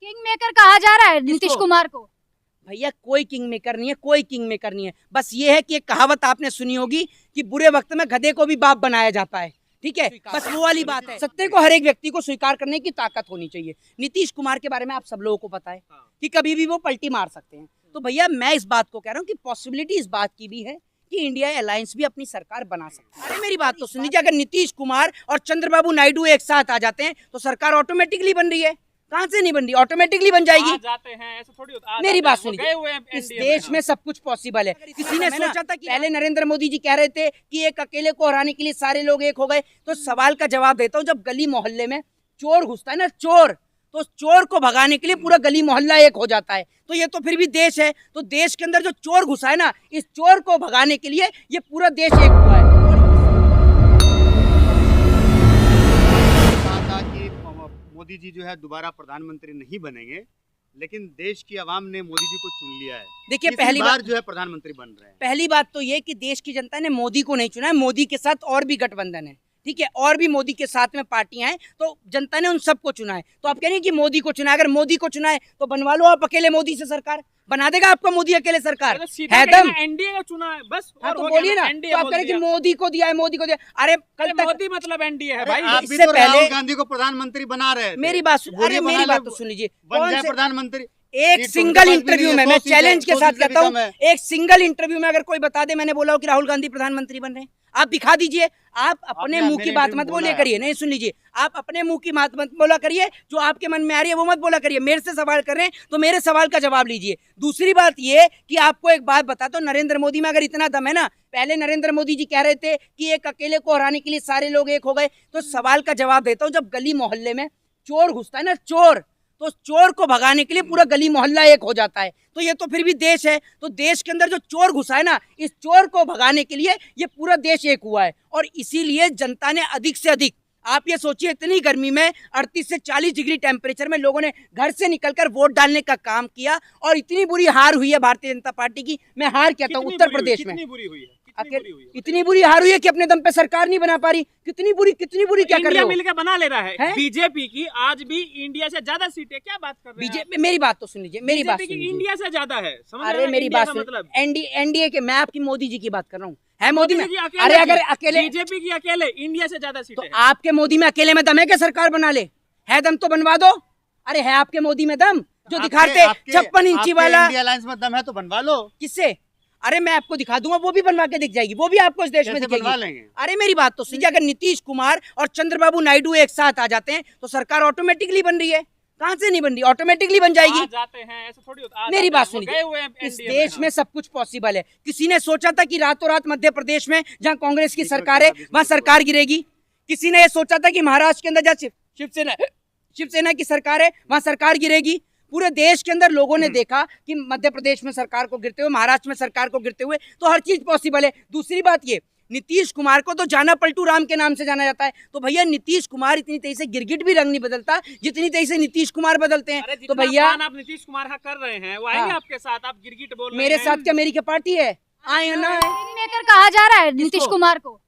King maker कहा जा रहा है नीतीश कुमार को। भैया कोई किंग मेकर नहीं है, कोई किंग मेकर नहीं है। बस ये है कि एक कहावत आपने सुनी होगी कि बुरे वक्त में गधे को भी बाप बनाया जाता है। ठीक है, बस वो वाली बात है। सत्य को हर एक व्यक्ति को स्वीकार करने की ताकत होनी चाहिए। नीतीश कुमार के बारे में आप सब लोगों को पता है कि कभी भी वो पलटी मार सकते हैं। तो भैया मैं इस बात को कह रहा हूँ कि पॉसिबिलिटी इस बात की भी है कि इंडिया अलायंस भी अपनी सरकार बना सकता है। अरे मेरी बात तो सुन लीजिए, अगर नीतीश कुमार और चंद्रबाबू नायडू एक साथ आ जाते हैं तो सरकार ऑटोमेटिकली बन रही है। कहाँ से नहीं बन रही, ऑटोमेटिकली बन जाएगी। जाते हैं ऐसा थोड़ी होता। मेरी बात सुनिए, इस देश में सब कुछ पॉसिबल है। किसी ने सोचा था कि पहले नरेंद्र मोदी जी कह रहे थे कि एक अकेले को हराने के लिए सारे लोग एक हो गए। तो सवाल का जवाब देता हूँ, जब गली मोहल्ले में चोर घुसता है ना, चोर, तो चोर को भगाने के लिए पूरा गली मोहल्ला एक हो जाता है। तो ये तो फिर भी देश है। तो देश के अंदर जो चोर घुसा है ना, इस चोर को भगाने के लिए ये पूरा देश एक हुआ है। मोदी जी जो है दोबारा प्रधानमंत्री नहीं बनेंगे, लेकिन देश की आवाम ने मोदी जी को चुन लिया है। देखिए पहली बार जो है प्रधानमंत्री बन रहे हैं। पहली बात तो ये कि देश की जनता ने मोदी को नहीं चुना है, मोदी के साथ और भी गठबंधन है। ठीक है, और भी मोदी के साथ में पार्टियां हैं, तो जनता ने उन सबको चुना है। तो आप कह रहे हैं कि मोदी को चुना है, अगर मोदी को चुना है तो बनवा लो आप अकेले मोदी से सरकार। बना देगा आपका मोदी अकेले सरकार? है दम? एनडीए का चुना है बस। हाँ तो बोलिए ना, तो आप कह रहे हैं कि मोदी को दिया है, मोदी को दिया। अरे कल तक मोदी मतलब एनडीए है भाई। आप भी तो राहुल गांधी को प्रधानमंत्री बना रहे थे। मेरी बात तो सुन लीजिए, बन जाए प्रधानमंत्री। एक सिंगल इंटरव्यू में, मैं चैलेंज के साथ कहता हूँ, एक सिंगल इंटरव्यू में अगर कोई बता दे मैंने बोला हो कि राहुल गांधी प्रधानमंत्री बन रहे हैं, आप दिखा दीजिए। आप अपने मुंह की बात मत बोलिए करिए। नहीं सुन लीजिए, आप अपने मुंह की बात मत बोला करिए, जो आपके मन में आ रही है वो मत बोला करिए। मेरे से सवाल कर रहे हैं तो मेरे सवाल का जवाब लीजिए। दूसरी बात ये कि आपको एक बात बता दो, नरेंद्र मोदी में अगर इतना दम है ना, पहले नरेंद्र मोदी जी कह रहे थे कि एक अकेले को हराने के लिए सारे लोग एक हो गए। तो सवाल का जवाब देता हूँ, जब गली मोहल्ले में चोर घुसता है ना, चोर, तो चोर को भगाने के लिए पूरा गली मोहल्ला एक हो जाता है। तो ये तो फिर भी देश है। तो देश के अंदर जो चोर घुसा है ना, इस चोर को भगाने के लिए ये पूरा देश एक हुआ है। और इसीलिए जनता ने अधिक से अधिक, आप ये सोचिए इतनी गर्मी में 38 से 40 डिग्री टेम्परेचर में लोगों ने घर से निकलकर वोट डालने का काम किया। और इतनी बुरी हार हुई है भारतीय जनता पार्टी की। मैं हार कहता हूँ उत्तर प्रदेश में इतनी बुरी हार हुई है कि अपने दम पे सरकार नहीं बना पा रही। कितनी बुरी क्या कर रहे हो? मिलकर बना ले रहा है। बीजेपी की आज भी इंडिया से ज्यादा सीटें, क्या बात कर रहे हैं? बीजेपी, मेरी बात तो सुन लीजिए, मेरी बात सुन लीजिए। इंडिया से ज्यादा है। अरे मेरी बात सुन, मतलब एनडीए के, मैं आपकी मोदी जी की बात कर रहा हूँ। है मोदी में? अरे अगर अकेले बीजेपी की अकेले इंडिया से ज्यादा सीटें, तो आपके मोदी में अकेले में दम है क्या सरकार बना ले? है दम तो बनवा दो। अरे है आपके मोदी में दम, जो दिखाते 56 इंची वाला अलायंस में दम है तो बनवा लो। किससे? अरे मैं आपको दिखा दूंगा, वो भी बनवा के दिख जाएगी, वो भी आपको इस देश में दिखेगी। अरे मेरी बात तो सुनिए, अगर नीतीश कुमार और चंद्रबाबू नायडू एक साथ आ जाते हैं तो सरकार ऑटोमेटिकली बन रही है। कहाँ से नहीं बन रही, ऑटोमेटिकली बन जाएगी। जाते हैं ऐसा थोड़ी होता। मेरी बात सुनिए, इस देश में सब कुछ पॉसिबल है। किसी ने सोचा था कि रातों रात मध्य प्रदेश में जहाँ कांग्रेस की सरकार है वहाँ सरकार गिरेगी? किसी ने ये सोचा था कि महाराष्ट्र के अंदर जहाँ शिवसेना की सरकार है वहाँ सरकार गिरेगी? पूरे देश के अंदर लोगों ने देखा कि मध्य प्रदेश में सरकार को गिरते हुए, महाराष्ट्र में सरकार को गिरते हुए, तो हर चीज पॉसिबल है। दूसरी बात ये, नीतीश कुमार को तो जाना पलटू राम के नाम से जाना जाता है। तो भैया नीतीश कुमार इतनी तेजी से गिरगिट भी रंग नहीं बदलता जितनी तेजी से नीतीश कुमार बदलते हैं। तो भैया आप नीतीश कुमार कर रहे हैं, वो आएंगे आपके साथ। आप गिरगिट बोल रहे हैं। मेरे साथ क्या, मेरी क्या पार्टी है? आए ना, कहा जा रहा है नीतीश कुमार को।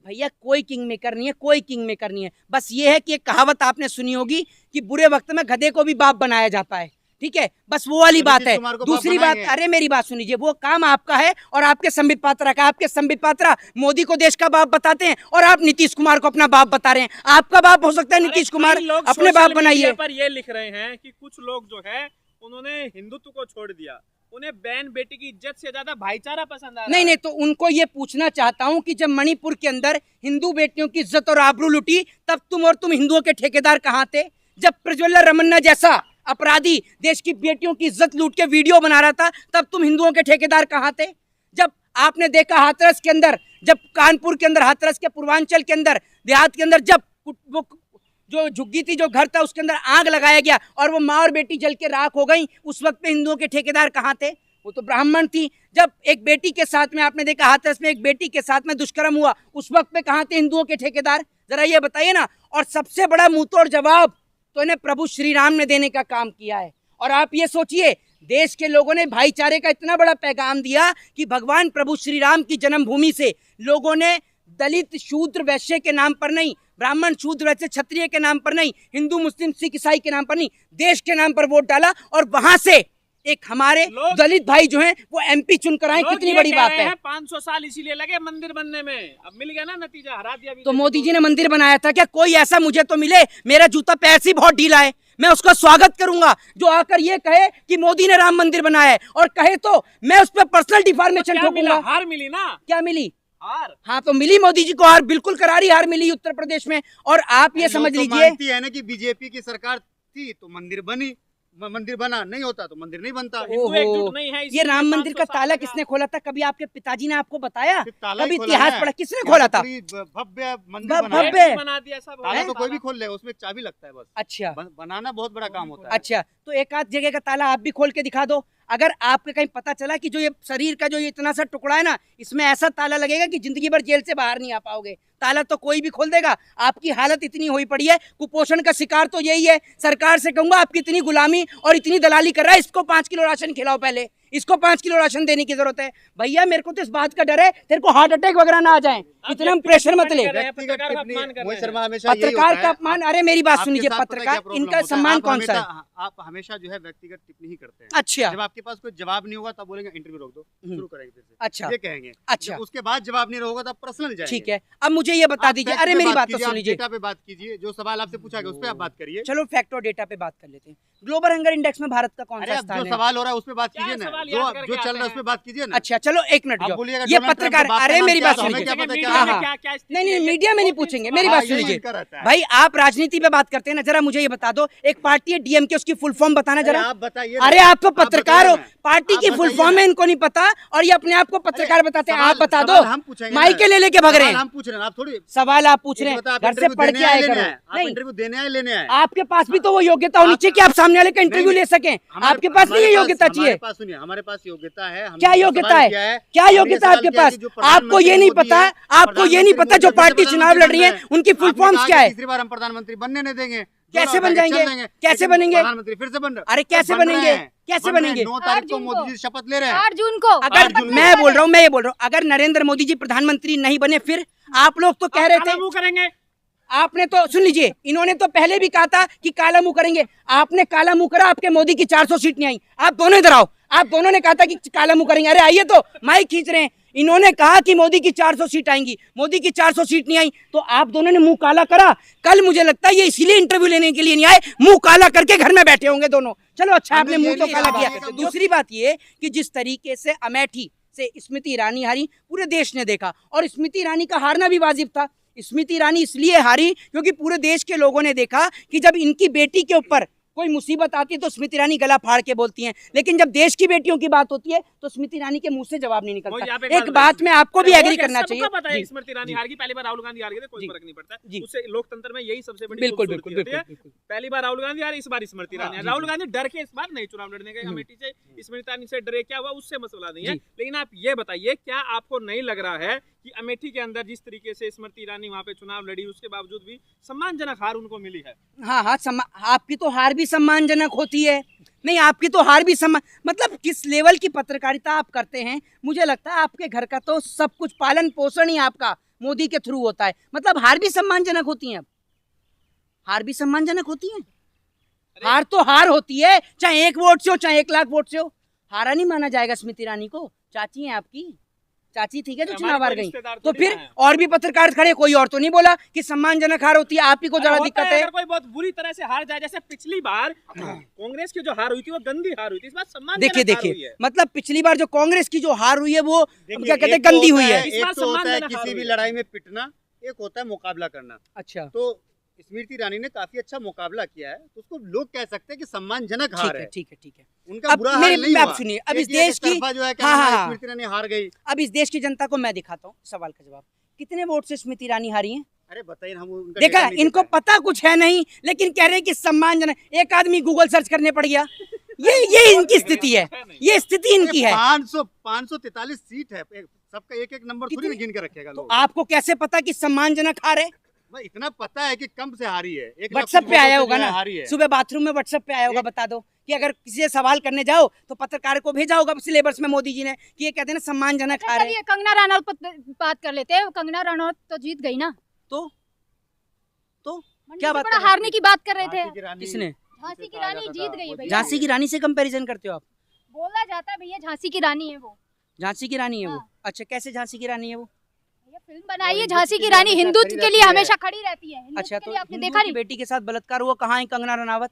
भैया कोई किंग मेकर नहीं है, कोई किंग मेकर नहीं है। बस ये है कि एक कहावत आपने सुनी होगी कि बुरे वक्त में गधे को भी बाप बनाया जाता है। ठीक है, बस वो वाली बात है। दूसरी बात, अरे मेरी बात सुन लीजिए, वो काम आपका है और आपके संबित पात्रा का। आपके संबित पात्रा मोदी को देश का बाप बताते हैं और आप नीतीश कुमार को अपना बाप बता रहे हैं। आपका बाप हो सकता है नीतीश कुमार, अपने बाप बनाइए। पर ये लिख रहे हैं कि कुछ लोग जो है उन्होंने हिंदुत्व को छोड़ दिया, उन्हें बहन बेटी की इज्जत से ज्यादा भाईचारा पसंद आ रहा है। नहीं, तो उनको ये पूछना चाहता हूँ कि जब मणिपुर के अंदर हिंदू बेटियों की इज्जत और आबरू लुटी, तब तुम हिंदुओं के ठेकेदार कहाँ थे? जब प्रज्वल्ला रमन्ना जैसा अपराधी देश की बेटियों की इज्जत लूट के वीडियो बना रहा था, तब तुम हिंदुओं के ठेकेदार कहाँ थे? जब आपने देखा हाथरस के अंदर, जब कानपुर के अंदर, हाथरस के पूर्वांचल के अंदर, देहात के अंदर, जब वो जो झुग्गी थी, जो घर था, उसके अंदर आग लगाया गया और वो माँ और बेटी जल के राख हो गई, उस वक्त पे हिंदुओं के ठेकेदार कहाँ थे? वो तो ब्राह्मण थी। जब एक बेटी के साथ में, आपने देखा हाथरस में एक बेटी के साथ में दुष्कर्म हुआ, उस वक्त पे कहाँ थे हिंदुओं के ठेकेदार? जरा ये बताइए ना। और सबसे बड़ा मुंहतोड़ जवाब तो इन्हें प्रभु श्री राम ने देने का काम किया है। और आप ये सोचिए, देश के लोगों ने भाईचारे का इतना बड़ा पैगाम दिया कि भगवान प्रभु श्री राम की जन्मभूमि से लोगों ने दलित, शूद्र, वैश्य के नाम पर नहीं, ब्राह्मण शूद्र वैसे क्षत्रिय के नाम पर नहीं, हिंदू मुस्लिम सिख ईसाई के नाम पर नहीं, देश के नाम पर वोट डाला और वहां से एक हमारे दलित भाई जो हैं वो एमपी चुन कर आए। कितनी बड़ी बात है। 500 साल इसीलिए लगे मंदिर बनने में, अब मिल गया ना नतीजा, हरा दिया। तो मोदी जी ने मंदिर बनाया था क्या? कोई ऐसा मुझे तो मिले, मेरा जूता पैर से बहुत ढीला है, मैं उसका स्वागत करूंगा जो आकर ये कहे कि मोदी ने राम मंदिर बनाया है, और कहे तो मैं उस पर पर्सनल डिफॉर्मेशन ठोकूंगा। हार मिली ना, क्या मिली? हार। हाँ तो मिली मोदी जी को हार, बिल्कुल करारी हार मिली उत्तर प्रदेश में। और आप ये समझ लीजिए है ना कि बीजेपी की सरकार थी तो मंदिर बनी, मंदिर बना, नहीं होता तो मंदिर नहीं बनता। एकजुट नहीं है। ये राम मंदिर का ताला किसने खोला था? कभी आपके पिताजी ने आपको बताया? कभी इतिहास पढ़ा? किसने खोला था? भव्य मंदिर भव्य बना दिया सब। ताला तो कोई भी खोल ले, उसमें चाबी लगता है बस। अच्छा, बनाना बहुत बड़ा काम होता है। अच्छा, तो एक आध जगह का ताला आप भी खोल के दिखा दो। अगर आपके कहीं पता चला कि जो ये शरीर का जो ये इतना सा टुकड़ा है ना, इसमें ऐसा ताला लगेगा कि जिंदगी भर जेल से बाहर नहीं आ पाओगे। ताला तो कोई भी खोल देगा। आपकी हालत इतनी हुई पड़ी है, कुपोषण का शिकार तो यही है। सरकार से कहूंगा आपकी इतनी गुलामी और इतनी दलाली कर रहा है, इसको 5 किलो राशन खिलाओ, पहले इसको 5 किलो राशन देने की जरूरत है। भैया मेरे को तो इस बात का डर है तेरे को हार्ट अटैक वगैरह ना आ जाए, इतना प्रेशर मत ले। पत्रकार का अपमान, अरे मेरी बात सुनिए, पत्रकार इनका सम्मान कौन सा है? आप हमेशा जो है व्यक्तिगत टिप्पणी ही करते हैं। अच्छा, जब आपके पास कोई जवाब नहीं होगा तब बोलेंगे इंटरव्यू रोक दो, शुरू करेंगे फिर से। अच्छा, ये कहेंगे। अच्छा, उसके बाद जवाब नहीं होगा तब पर्सनल जाएंगे। ठीक है, अब मुझे ये बता दीजिए, अरे मेरी बात तो सुन लीजिए। डेटा पे बात कीजिए, जो सवाल आपसे पूछा गया उस पे आप बात करिए। चलो फैक्ट और डेटा पे बात कर लेते हैं। ग्लोबल हंगर इंडेक्स में भारत का कौन सा स्थान जो है? सवाल हो रहा है उस पे बात कीजिए ना, जो चल रहा है उस पे बात कीजिए ना। अच्छा चलो एक मिनट, ये पत्रकार, अरे मेरी बात सुनिए। नहीं मीडिया में नहीं पूछेंगे, मेरी बात सुन लीजिए भाई। आप राजनीति पे बात करते हैं ना, जरा मुझे ये बता दो, एक पार्टी है डीएमके, उसकी फुल फॉर्म बताना जरा। आप बताइए। अरे आप तो पत्रकार हो, पार्टी की फुल फॉर्म है इनको नहीं पता, और ये अपने आप को पत्रकार बताते हैं। आप बता दो, माइके ले लेके भग रहे हैं। हम पूछ रहे हैं, आप थोड़ी सवाल आप पूछ रहे हैं, घर से पढ़ के आए करो। नहीं, इंटरव्यू देने आए, लेने आए। आपके पास भी तो वो योग्यता होनी चाहिए कि आप सामने वाले का इंटरव्यू ले सकें। आपके पास नहीं योग्यता चाहिए। सुनिए, हमारे पास योग्यता है। क्या योग्यता है? क्या योग्यता आपके पास? आपको ये नहीं पता, आपको ये नहीं पता जो पार्टी चुनाव लड़ रही है उनकी फुल फॉर्म्स क्या है? तीसरी बार हम प्रधानमंत्री बनने नहीं देंगे। कैसे बन जाएंगे? कैसे बनेंगे? प्रधानमंत्री फिर से बन रहे। अरे कैसे बनेंगे? कैसे बनेंगे? 9 तारीख को मोदी जी शपथ ले रहे हैं। 8 जून को। अगर मैं बोल रहा हूँ, मैं ये बोल रहा हूँ, अगर नरेंद्र मोदी जी प्रधानमंत्री नहीं बने, फिर आप लोग तो कह रहे थे करेंगे। आपने तो सुन लीजिए, इन्होंने तो पहले भी कहा था कि काला मुंह करेंगे। आपने काला मुंह करा, आपके मोदी की 400 सीट नहीं आई। आप दोनों इधर आओ, आप दोनों ने कहा था कि काला मुंह करेंगे। अरे आइए, तो माइक खींच रहे हैं। इन्होंने कहा कि मोदी की 400 सीट आएंगी, मोदी की 400 सीट नहीं आई, तो आप दोनों ने मुंह काला करा। कल मुझे लगता है ये इसीलिए इंटरव्यू लेने के लिए नहीं आए, मुंह काला करके घर में बैठे होंगे दोनों। चलो अच्छा, आपने मुंह तो काला किया। दूसरी बात ये कि जिस तरीके से अमेठी से स्मृति ईरानी हारी, पूरे देश ने देखा, और स्मृति ईरानी का हारना भी वाजिब था। स्मृति ईरानी इसलिए हारी क्योंकि पूरे देश के लोगों ने देखा कि जब इनकी बेटी के ऊपर कोई मुसीबत आती है तो स्मृति ईरानी गला फाड़ के बोलती हैं, लेकिन जब देश की बेटियों की बात होती है तो स्मृति ईरानी के मुंह से जवाब नहीं निकलता। एक बात में आपको भी एग्री करना चाहिए। स्मृति ईरानी हार गई, पहली बार राहुल गांधी हार गए थे, कोई फर्क नहीं पड़ता। जी। उससे लोकतंत्र में यही सबसे बड़ी बिल्कुल खूबसूरती होती है। पहली बार राहुल गांधी हारे, इस बार स्मृति ईरानी। राहुल गांधी डर के इस बार नहीं चुनाव लड़ने गए अमेठी से, स्मृति ईरानी से डरे, क्या हुआ उससे मसला नहीं है। लेकिन आप ये बताइए, क्या आपको नहीं लग रहा है कि अमेठी के अंदर जिस तरीके से स्मृति ईरानी वहां पे चुनाव लड़ी, उसके बावजूद भी सम्मानजनक हार उनको मिली है? हाँ हाँ, आपकी तो हार भी सम्मानजनक होती है। नहीं, आपकी तो हार भी मतलब किस लेवल की पत्रकारिता आप करते हैं। मुझे लगता है आपके घर का तो सब कुछ पालन पोषण ही आपका मोदी के थ्रू होता है, मतलब हार भी सम्मानजनक होती है। अब हार भी सम्मानजनक होती है। हार तो हार होती है, चाहे 1 वोट से हो चाहे 1 लाख वोट से हो। हारा नहीं माना जाएगा स्मृति ईरानी को। चाची है आपकी, चाची ठीक है जो चुनाव हार गई, तो फिर और भी पत्रकार खड़े, कोई और तो नहीं बोला कि सम्मानजनक हार होती है। आप ही को जरा दिक्कत है। अगर कोई बहुत बुरी तरह से हार जाए, जैसे पिछली बार कांग्रेस की जो हार हुई थी वो गंदी हार हुई थी, इस बार सम्मानजनक देखिए मतलब पिछली बार जो कांग्रेस की जो हार हुई है वो क्या कहते हैं, गंदी हुई है। एक तो होता है किसी भी लड़ाई में पिटना, एक होता है मुकाबला करना। अच्छा, तो स्मृति ईरानी ने काफी अच्छा मुकाबला किया है, तो उसको लोग कह सकते हैं कि सम्मानजनक हार है। ठीक है। उनका बुरा हाल नहीं हुआ। सुनिए, अब इस देश की जो है स्मृति ईरानी हार गई। अब इस देश की जनता को मैं दिखाता हूँ सवाल का जवाब। कितने वोट से स्मृति ईरानी हारी है? अरे बताइए, हम देखा, इनको पता कुछ है नहीं, लेकिन कह रहे हैं कि सम्मानजनक। एक आदमी गूगल सर्च करने पड़ गया। ये इनकी स्थिति है, ये स्थिति इनकी है। 543 सीट है, सबका एक नंबर थोड़ी गिन के रखेगा लोग। आपको कैसे पता कि सम्मानजनक हार है? इतना पता है कि कम से हारी है। व्हाट्सएप पे आया होगा ना, सुबह बाथरूम में व्हाट्सएप पे आया होगा। बता दो कि अगर किसी से सवाल करने जाओ तो पत्रकार को भेजा होगा सिलेबस में मोदी जी ने कि ये कहते हैं ना सम्मानजनक हार है। कंगना रनौत पर बात कर लेते हैं। कंगना रनौत तो जीत गई ना, तो तो मंडी क्या से बात बड़ा कर रहे हारने की बात कर रहे थे झांसी की रानी किसने? झांसी की रानी जीत गई है भैया झांसी की रानी से कंपैरिजन करते हो आप? बोला जाता है भैया झांसी की रानी है वो झांसी की रानी है वो? हाँ। अच्छा, कैसे झांसी की रानी है वो? भैया फिल्म बनाई है हिंदुत्व झांसी के की लिए रानी हमेशा हिंदुत्व खड़ी के लिए रहती है। हमेशा खड़ी रहती है हिंदुत्व अच्छा, के तो लिए आपने हिंदू देखा की नहीं बेटी के साथ बलात्कार हुआ, कहाँ है कंगना रनावत?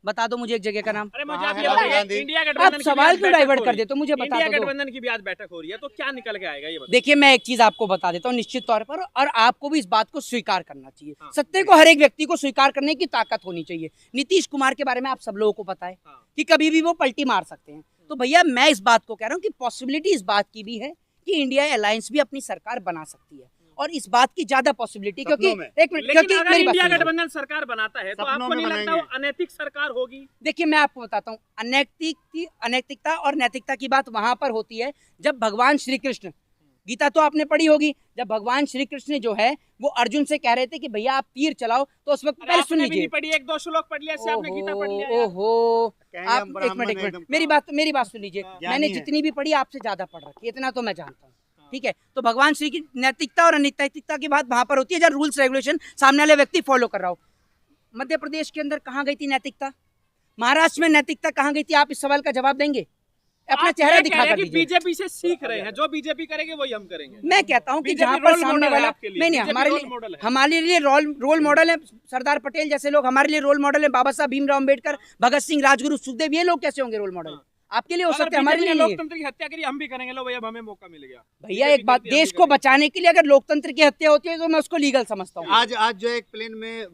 बता दो मुझे एक जगह का नाम। अरे मुझे कहाँ आप है ये राहुल बताइए, गांधी? इंडिया आप गठबंधन की सवाल भी आज क्यों बैठक डाइवर्ट हो कर रही देते हो? मुझे बता इंडिया दो। गठबंधन की भी आज बैठक हो रही है, तो क्या निकल के आएगा ये बताइए। देखिए, मैं एक चीज आपको बता देता हूँ निश्चित तौर पर, और आपको भी इस बात को स्वीकार करना चाहिए। हाँ। सत्य को हर एक व्यक्ति को स्वीकार करने की ताकत होनी चाहिए। नीतीश कुमार के बारे में आप सब लोगों को पता है हाँ। कि कभी भी वो पलटी मार सकते हैं। तो भैया मैं इस बात को कह रहा हूँ कि पॉसिबिलिटी इस बात की भी है कि इंडिया अलायंस भी अपनी सरकार बना सकती है, और इस बात की ज्यादा पॉसिबिलिटी, क्योंकि सपनों में। एक मिनट, लेकिन क्योंकि अगर मेरी बात इंडिया सुनिए। गठबंधन सरकार बनाता है तो सपनों आपको में नहीं लगता वो बनाएंगे। अनैतिक सरकार होगी? देखिए, मैं आपको बताता हूँ, अनैतिकता और नैतिकता की बात वहां पर होती है जब भगवान श्री कृष्ण, गीता तो आपने पढ़ी होगी, जब भगवान श्री कृष्ण जो है वो अर्जुन से कह रहे थे कि भैया आप तीर चलाओ, तो उस वक्त अरे पहले सुन आपने भी लीजिए। नहीं पढ़ी, एक दो श्लोक पढ़ लिया, इससे आपने गीता पढ़ लिया यार। ओहो, कहेंगे आप हम एक ब्राह्मण मिनट हैं एकदम। मेरी बात सुन लीजिए। हाँ। मैंने ज्ञानी है। जितनी भी पढ़ी आपसे ज्यादा पढ़ रखी है, इतना तो मैं जानता हूँ। ठीक है, तो भगवान श्री की नैतिकता और अनैतिकता की बात वहां पर होती है जब रूल्स रेगुलेशन सामने वाले व्यक्ति फॉलो कर रहा हो। मध्य प्रदेश के अंदर कहाँ गई थी नैतिकता? महाराष्ट्र में नैतिकता कहाँ गई थी? आप इस सवाल का जवाब देंगे? अपना आप चेहरा ये कह दिखा रहे हैं कर कि दीजिए। बीजेपी से सीख रहे हैं, जो बीजेपी करेंगे वही हम करेंगे। मैं कहता हूं कि बीजेपी जहां पर रोल सामने मॉडल है वाला आपके लिए, नहीं बीजेपी हमारे रोल लिए मॉडल है। हमारे लिए रोल मॉडल है सरदार पटेल जैसे लोग, हमारे लिए रोल मॉडल है बाबा साहब भीमराव अम्बेडकर, भगत सिंह, राजगुरु, सुखदेव। ये लोग कैसे होंगे रोल मॉडल? आपके लिए हो अगर सकते हैं, हमारे बीजेपी लिए ने नहीं है। लोकतंत्र की हत्या करी, हम भी करेंगे। लो भैया, अब हमें मौका मिल गया। भैया बीजेपी एक बात, करती है, हम देश भी को करेंगे। बचाने के लिए अगर लोकतंत्र की हत्या होती है तो मैं उसको लीगल समझता हूँ। आज जो है एक प्लेन में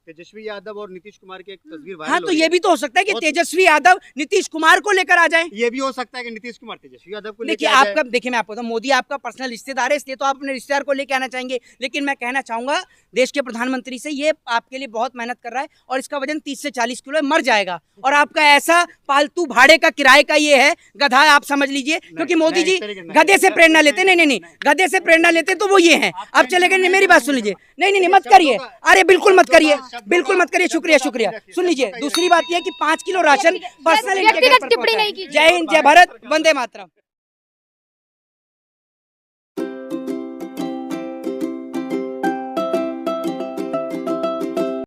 तेजस्वी यादव और नीतीश कुमार की एक तस्वीर वायरल हाँ, हो तो रही ये है। भी तो हो सकता है कि बहुत- तेजस्वी यादव नीतीश कुमार को लेकर आ जाए। ये भी हो सकता है कि नीतीश कुमार तेजस्वी यादव को लेके देखिए आ जाए। आपका, देखिए मैं आपको बताऊं, मोदी आपका पर्सनल रिश्तेदार है, इसलिए तो आप अपने रिश्तेदार को लेके आना चाहेंगे। लेकिन मैं कहना चाहूंगा देश के प्रधानमंत्री से, ये आपके लिए बहुत मेहनत कर रहा है और इसका वजन 30 से 40 किलो है, मर जाएगा। और आपका ऐसा पालतू भाड़े का किराए का ये है, गधा है, आप समझ लीजिए। क्योंकि मोदी जी गधे से प्रेरणा लेते, नहीं, गधे से प्रेरणा लेते तो वो ये है। अब चले गए, मेरी बात सुन लीजिए। नहीं, मत करिए, अरे बिल्कुल मत करिए, बिल्कुल मत करिए। शुक्रिया। सुन लीजिए, दूसरी बात यह है कि 5 किलो राशन पर्सनल व्यक्तिगत टिप्पणी नहीं कीजिए। जय हिंद, जय भारत, वंदे मातरम।